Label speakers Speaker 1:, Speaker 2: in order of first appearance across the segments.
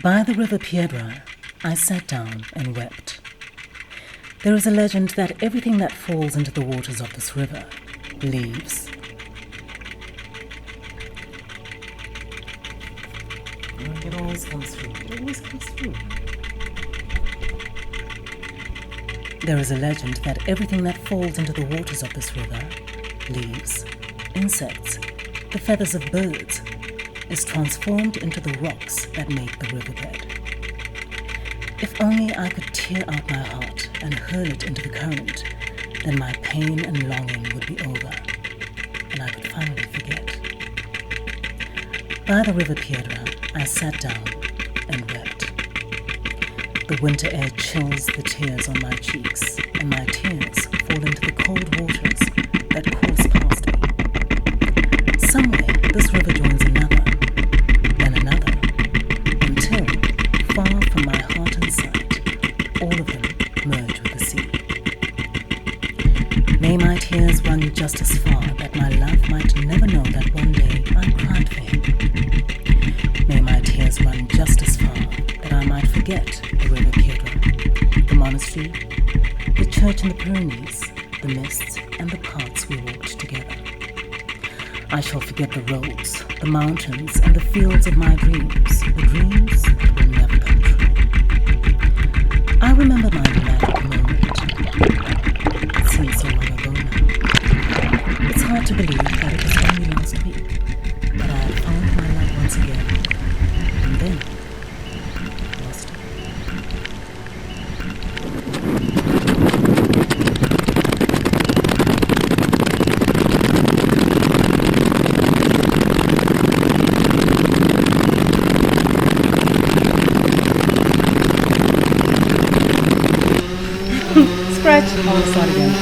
Speaker 1: By the river Piedra, I sat down and wept. There is a legend that everything that falls into the waters of this river leaves. It always comes through. It always comes through. There is a legend that everything that falls into the waters of this river, leaves, insects, the feathers of birds, is transformed into the rocks that make the riverbed. If only I could tear out my heart and hurl it into the current, then my pain and longing would be over, and I could finally forget. By the river Piedra, I sat down and wept. The winter air chills the tears on my cheeks, and my tears fall into the cold waters that course past me. Somewhere this river joins another, then another, until, far from my heart and sight, all of them merge with the sea. May my tears run just as far that my love might never know that one day I cried for him. May my tears run just as far that I might forget the river Piedra, the monastery, the church in the Pyrenees, the mists and the paths we walked together. I shall forget the roads, the mountains and the fields of my dreams, the dreams that will never come true. I remember my magic moment. It seems so long ago now. It's hard to believe that it was only last week, but I had found my love once again, and then lost it. Scratch. I want to start again.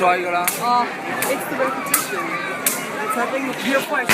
Speaker 2: It's the repetition. It's having the pure voice.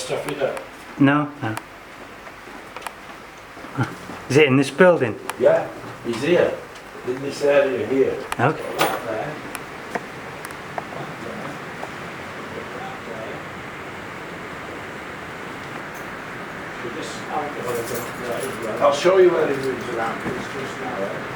Speaker 3: stuff in it?
Speaker 4: No, no. Is it in this building?
Speaker 3: Yeah, he's here. In this area here.
Speaker 4: Okay.
Speaker 3: There. I'll show you where he moves around. It's just now, eh?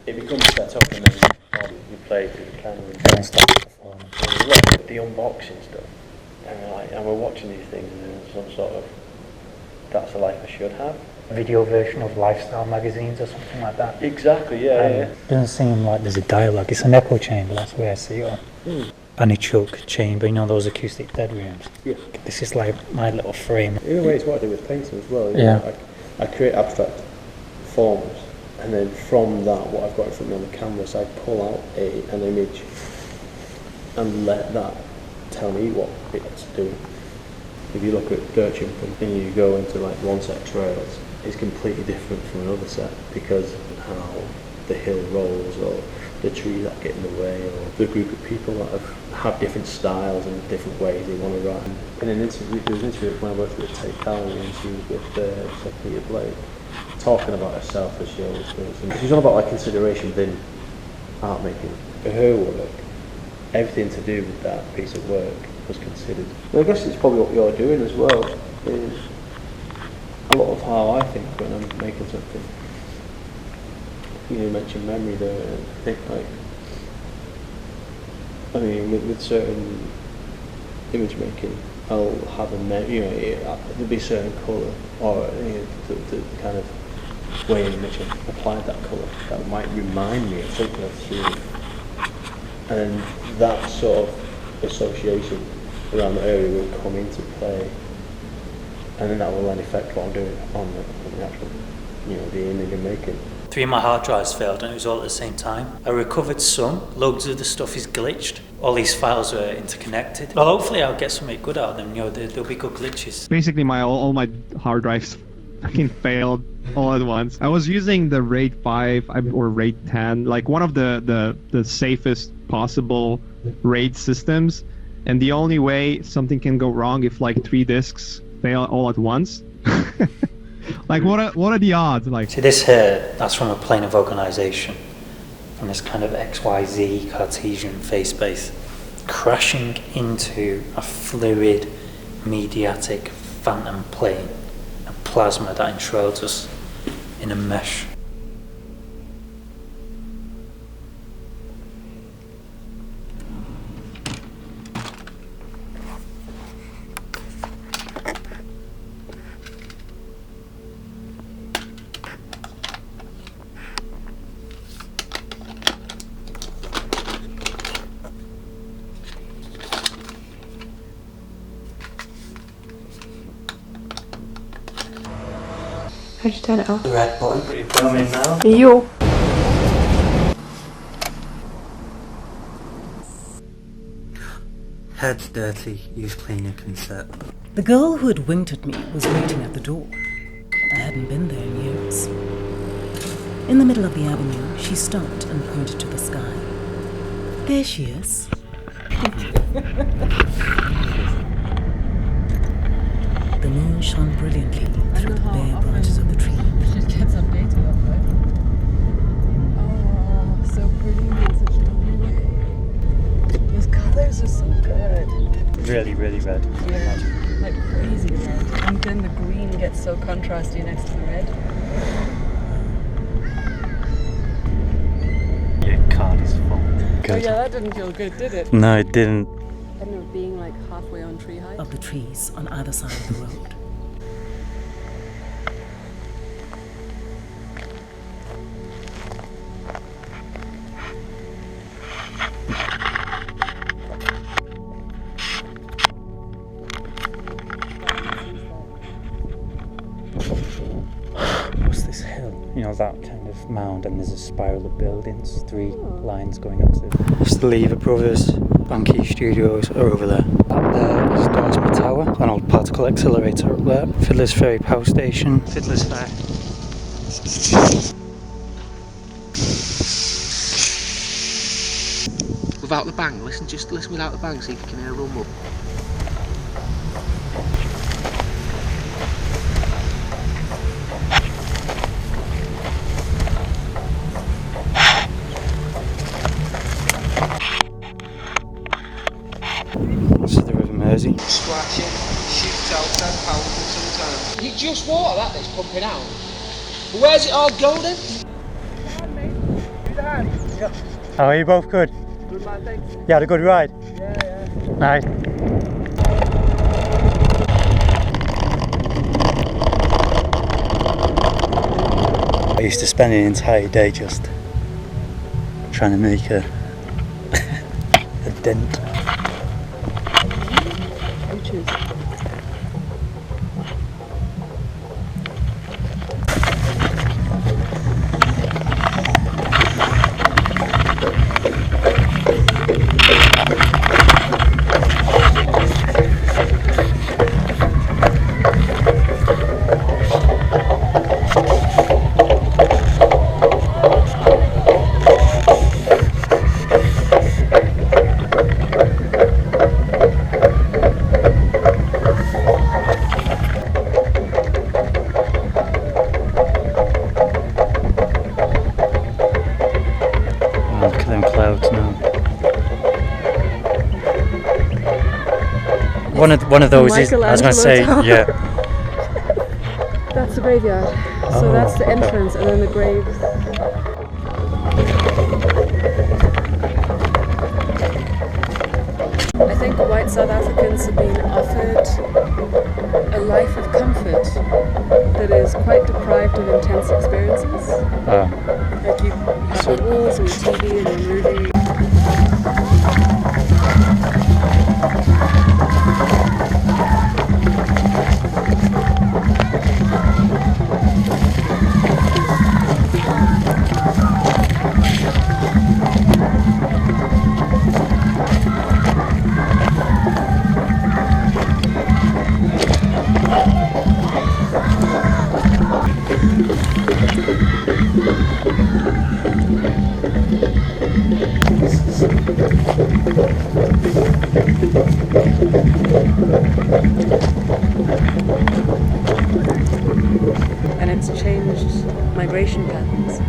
Speaker 5: It becomes set up and then you play through the camera and start to perform. There's a lot of the unboxing stuff, and we're watching these things and there's some sort of that's the life I should have.
Speaker 4: Video version of lifestyle magazines or something like that.
Speaker 5: Exactly, yeah.
Speaker 4: It doesn't seem like there's a dialogue. It's an echo chamber, that's the way I see it. And a choke chamber, you know, those acoustic dead rooms.
Speaker 5: Yeah.
Speaker 4: This is like my little frame.
Speaker 5: In a way, it's what I do with painting as well.
Speaker 4: Yeah.
Speaker 5: I create abstract forms, and then from that, what I've got in front of me on the canvas, I pull out an image and let that tell me what it's doing. If you look at dirt chimping and you go into like one set of trails, it's completely different from another set because of how the hill rolls or the trees that get in the way or the group of people that have different styles and different ways they want to ride. In an interview, there was an interview when I worked with Tate Cowley and she was with Sophia Blake, talking about herself as she always does. And she's on about like consideration within art making. For her work, everything to do with that piece of work was considered. And I guess it's probably what you're doing as well, is a lot of how I think when I'm making something. You mentioned memory there, and I think like I mean, with certain image making, I'll have there'll be a certain colour, or the kind of way in which I've applied that colour that might remind me of something I've seen. And that sort of association around the area will come into play, and then that will then affect what I'm doing on the actual, the image I'm making.
Speaker 4: 3 of my hard drives failed and it was all at the same time. I recovered some, loads of the stuff is glitched. All these files are interconnected. Well, hopefully I'll get something good out of them, there'll be good glitches.
Speaker 6: Basically all my hard drives fucking failed all at once. I was using the RAID 5 or RAID 10, like one of the safest possible RAID systems, and the only way something can go wrong if like 3 disks fail all at once. Like what are the odds? Like,
Speaker 4: see this here, that's from a plane of organisation, from this kind of XYZ Cartesian phase space, crashing into a fluid mediatic phantom plane, a plasma that enshrouds us in a mesh.
Speaker 7: How'd you turn it off?
Speaker 4: The red button. Are you filming now?
Speaker 7: Yo.
Speaker 4: Head's dirty, use cleaner concept.
Speaker 1: The girl who had winked at me was waiting at the door. I hadn't been there in years. In the middle of the avenue, she stopped and pointed to the sky. There she is. The moon shone brilliantly through the bare branches of the tree.
Speaker 2: It gets updated up there. Oh, so pretty in such a lovely way. Those colours are so good.
Speaker 4: Really, really red.
Speaker 2: Yeah, like crazy red. And then the green gets so contrasty next to the red.
Speaker 4: Your card is full.
Speaker 2: Oh yeah, that didn't feel good, did it?
Speaker 4: No, it didn't.
Speaker 2: I remember being like halfway on tree height.
Speaker 1: Of the trees on either side of the road.
Speaker 4: What's this hill? That kind of mound, and there's a spiral of buildings, 3 lines going up to it. It's the Lever Brothers Banky Studios are over there. Up there is Dorsby Tower, an old particle accelerator up there. Fiddlers Ferry Power Station. Fiddlers Ferry.
Speaker 8: Without the bang, listen without the bang, see if you can hear a rumble.
Speaker 4: This is the River Mersey.
Speaker 8: Scratching, shoots out 10 pounds sometimes. You just water that's pumping out. But where's it all going then?
Speaker 2: Come on, mate. Do the hand. Yeah.
Speaker 4: How are you both good?
Speaker 2: Good man, thanks.
Speaker 4: You had a good ride?
Speaker 2: Yeah.
Speaker 4: Nice. I used to spend an entire day just trying to make a dent. One of those is, I was going to say, yeah.
Speaker 2: That's the graveyard. So that's the entrance, and then the graves. South Africans have been offered a life of comfort that is quite deprived of intense experiences. Like you have your walls and your TV and your movie. And it's changed migration patterns.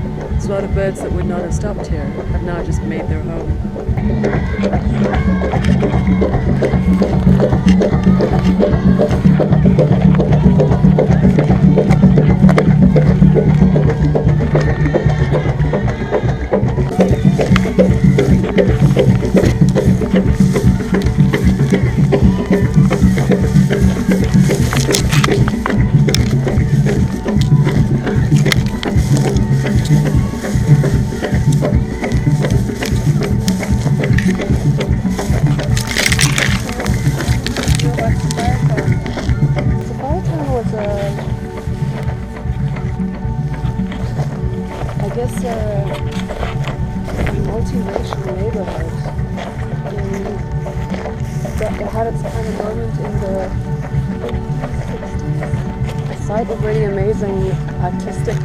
Speaker 2: So a lot of birds that would not have stopped here have now just made their home. Multiracial neighborhood. It had its kind of moment in the 60s. A site of really amazing artistic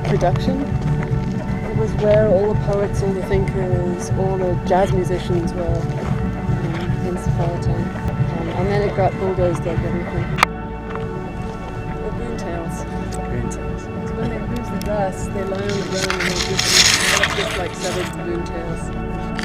Speaker 2: production. It was where all the poets, all the thinkers, all the jazz musicians were in Safari. And then it got bulldozed like everything. The boomtails. So when they lose the grass, they lie on the ground and they just like severed boomtails.